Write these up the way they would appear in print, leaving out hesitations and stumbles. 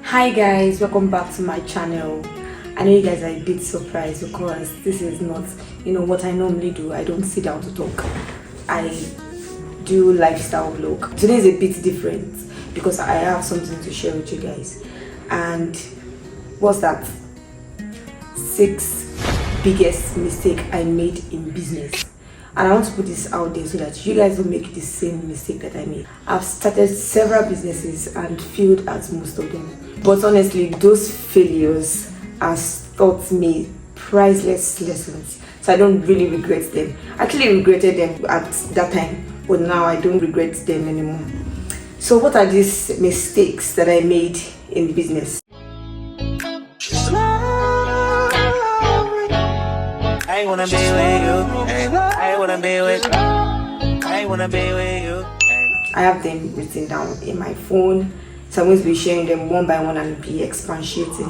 Hi guys, welcome back to my channel. I know you guys are a bit surprised because this is not what I normally do. I don't sit down to talk. I do lifestyle vlog. Today is a bit different because I have something to share with you guys. And what's that? 6 biggest mistake I made in business. And I want to put this out there so that you guys don't make the same mistake that I made. I've started several businesses and failed at most of them. But honestly, those failures has taught me priceless lessons. So I don't really regret them. I actually regretted them at that time, but now I don't regret them anymore. So what are these mistakes that I made in business? I wanna be with you. I wanna be with you. I wanna be with you. I have them written down in my phone, so I'm going to be sharing them one by one and be expatiating.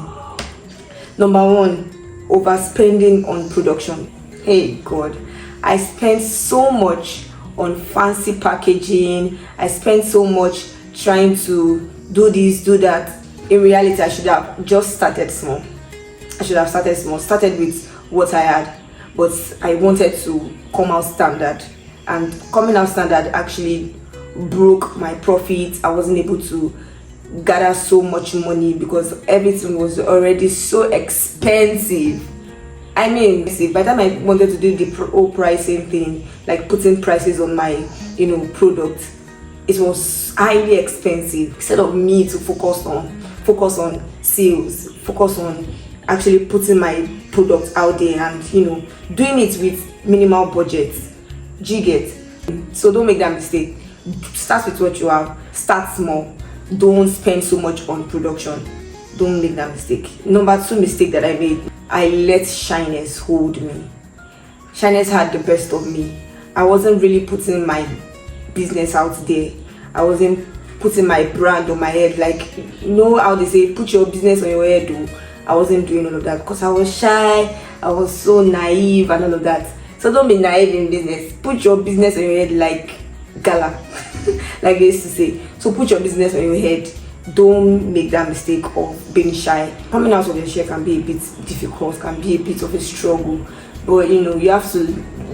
Number 1, overspending on production. Hey God, I spent so much on fancy packaging. I spent so much trying to do this, do that. In reality, I should have just started small. Started with what I had. But I wanted to come out standard, and coming out standard actually broke my profit. I wasn't able to gather so much money because everything was already so expensive. I mean, by the time I wanted to do the whole pricing thing, like putting prices on my product, it was highly expensive. Instead of me to focus on sales, focus on actually putting my product out there and doing it with minimal budget. Do you get? So don't make that mistake. Start with what you have. Start small. Don't spend so much on production. Don't make that mistake. Number 2 mistake that I made, I let shyness hold me. Shyness had the best of me. I wasn't really putting my business out there. I wasn't putting my brand on my head. Like, how they say, put your business on your head. I wasn't doing all of that because I was shy. I was so naive and all of that. So don't be naive in business. Put your business on your head like gala, like they used to say. So put your business on your head. Don't make that mistake of being shy. Coming out of your shell can be a bit difficult, can be a bit of a struggle. But you have to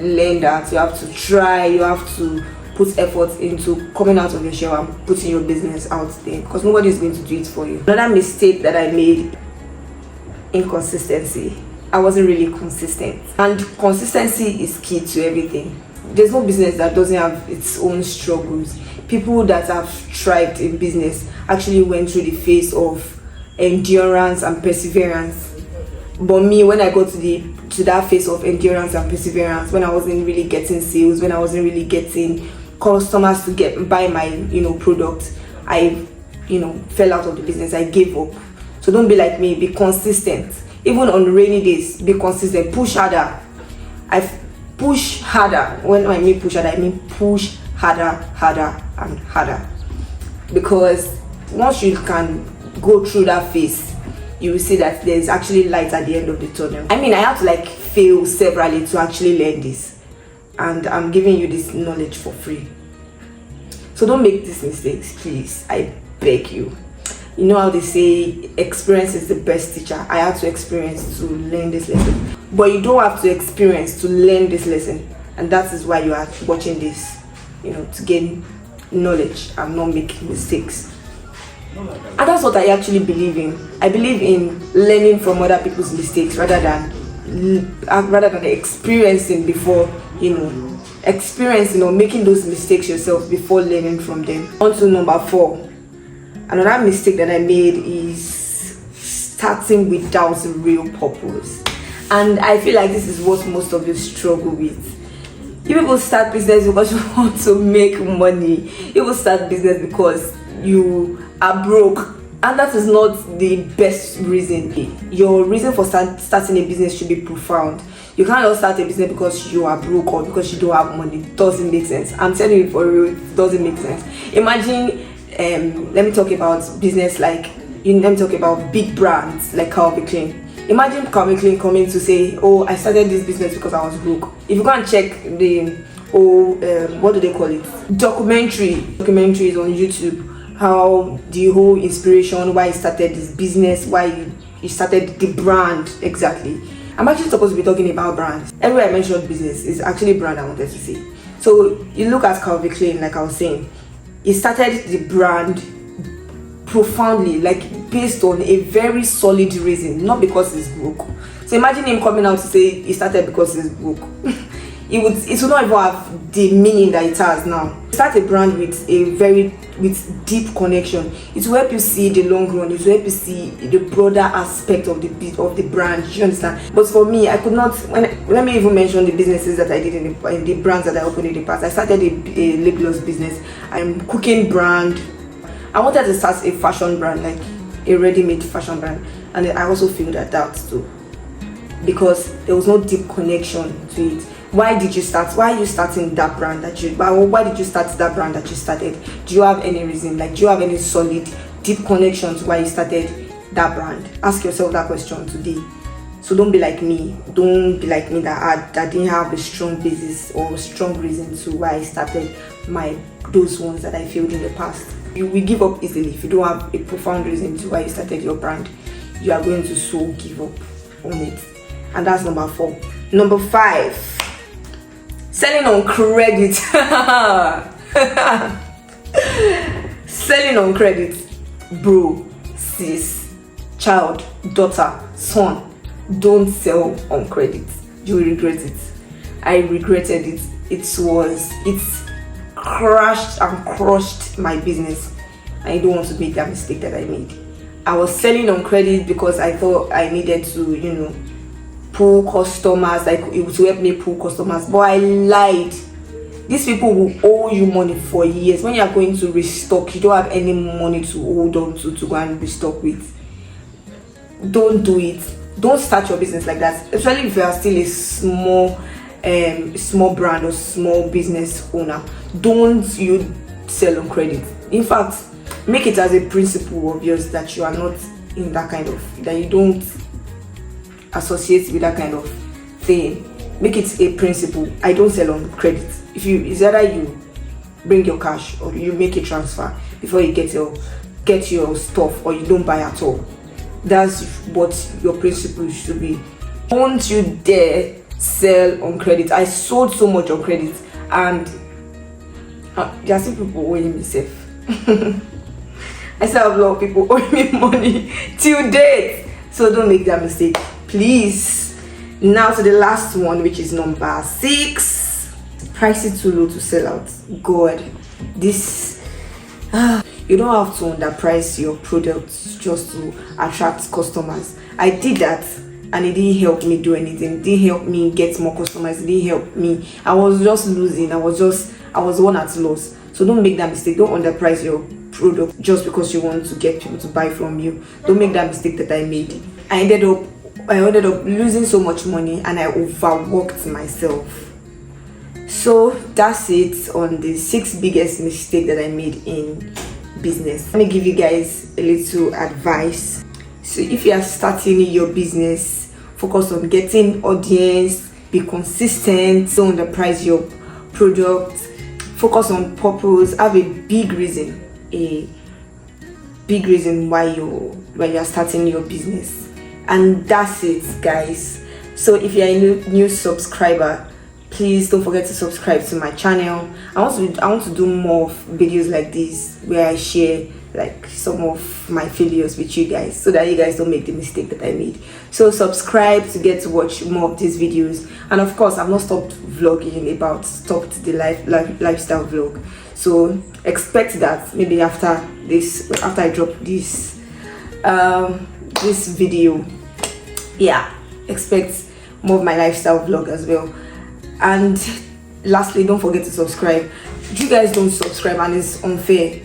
learn that. You have to try. You have to put effort into coming out of your shell and putting your business out there because nobody is going to do it for you. Another mistake that I made, inconsistency. I wasn't really consistent, and consistency is key to everything. There's no business that doesn't have its own struggles. People that have thrived in business actually went through the phase of endurance and perseverance. But me, when I got to that phase of endurance and perseverance, when I wasn't really getting sales, when I wasn't really getting customers to buy my product, I fell out of the business. I gave up. So don't be like me. Be consistent. Even on rainy days, be consistent. Push harder. I push harder. When I mean push harder, I mean push harder and harder. Because once you can go through that phase, you will see that there's actually light at the end of the tunnel. I mean, I have to fail severally to actually learn this. And I'm giving you this knowledge for free. So don't make these mistakes, please. I beg you. You know how they say experience is the best teacher. I had to experience to learn this lesson. But you don't have to experience to learn this lesson. And that is why you are watching this, to gain knowledge and not make mistakes. And that's what I actually believe in. I believe in learning from other people's mistakes rather than experiencing before, making those mistakes yourself before learning from them. On to number 4. Another mistake that I made is starting without a real purpose. And I feel like this is what most of you struggle with. You people start business because you want to make money. You people start business because you are broke. And that is not the best reason. Your reason for starting a business should be profound. You can't just start a business because you are broke or because you don't have money. It doesn't make sense. I'm telling you for real, it doesn't make sense. Imagine, let me talk about business let me talk about big brands like Calvin Klein. Imagine Calvin Klein coming to say, oh, I started this business because I was broke. If you go and check the what do they call it, documentaries on YouTube how the whole inspiration, why he started this business, why he started the brand exactly. I'm actually supposed to be talking about brands. Everywhere I mentioned business is actually brand I wanted to say. So you look at Calvin Klein, like I was saying, he started the brand profoundly, like based on a very solid reason, not because he's broke. So imagine him coming out to say he started because he's broke. it would not even have the meaning that it has now. Start a brand with deep connection. It will help you see the long run. It will help you see the broader aspect of the brand. You understand? But for me, I could not. Let me even mention the businesses that I did in the brands that I opened in the past. I started a lip gloss business. I'm cooking brand. I wanted to start a fashion brand, like a ready-made fashion brand, and I also failed at that too, because there was no deep connection to it. Why did you start? Why are you starting that brand that you? Why did you start that brand that you started? Do you have any reason? Like, do you have any solid, deep connection to why you started that brand? Ask yourself that question today. So don't be like me. Don't be like me that didn't have a strong basis or strong reason to why I started those ones that I failed in the past. You will give up easily if you don't have a profound reason to why you started your brand. You are going to so give up on it. And that's number 4. Number 5. Selling on credit. Selling on credit. Bro, sis, child, daughter, son, don't sell on credit. You will regret it. I regretted it. It crashed and crushed my business. I don't want to make that mistake that I made. I was selling on credit because I thought I needed to, pull customers, like it would help me pull customers, but I lied. These people will owe you money for years. When you are going to restock, you don't have any money to hold on to go and restock with. Don't do it. Don't start your business like that, especially if you are still a small brand or small business owner. Don't you sell on credit. In fact, make it as a principle of yours that you are not in that that you don't associate with that kind of thing. Make it a principle. I don't sell on credit. It's either you bring your cash or you make a transfer before you get your stuff, or you don't buy at all. That's what your principle should be. Don't you dare sell on credit. I sold so much on credit, and there are still people owing me safe. I still have a lot of people owing me money till date. So don't make that mistake, please. Now to the last one, which is number 6. Pricing too low to sell out. God, this you don't have to underprice your products just to attract customers. I did that and it didn't help me do anything. It didn't help me get more customers. It didn't help me. I was just losing. I was one at loss. So don't make that mistake. Don't underprice your product just because you want to get people to buy from you. Don't make that mistake that I made. I ended up losing so much money, and I overworked myself. So that's it on the 6 biggest mistakes that I made in business. Let me give you guys a little advice. So if you are starting your business, focus on getting audience, be consistent, don't underprice your product, focus on purpose, have a big reason why you are starting your business. And that's it, guys. So if you're a new subscriber, please don't forget to subscribe to my channel. I want to do more videos like this where I share like some of my failures with you guys, so that you guys don't make the mistake that I made. So subscribe to get to watch more of these videos. And of course, I've not stopped vlogging stopped the lifestyle vlog. So expect that maybe after I drop this video, yeah, expect more of my lifestyle vlog as well. And lastly, don't forget to subscribe. If you guys don't subscribe, and it's unfair,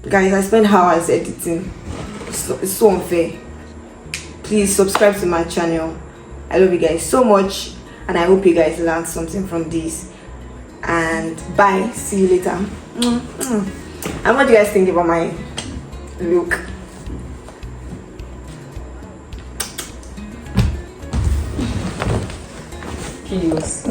guys, I spend hours editing. It's so unfair. Please subscribe to my channel. I love you guys so much, and I hope you guys learned something from this. And bye, see you later. And what do you guys think about my look? Cheers.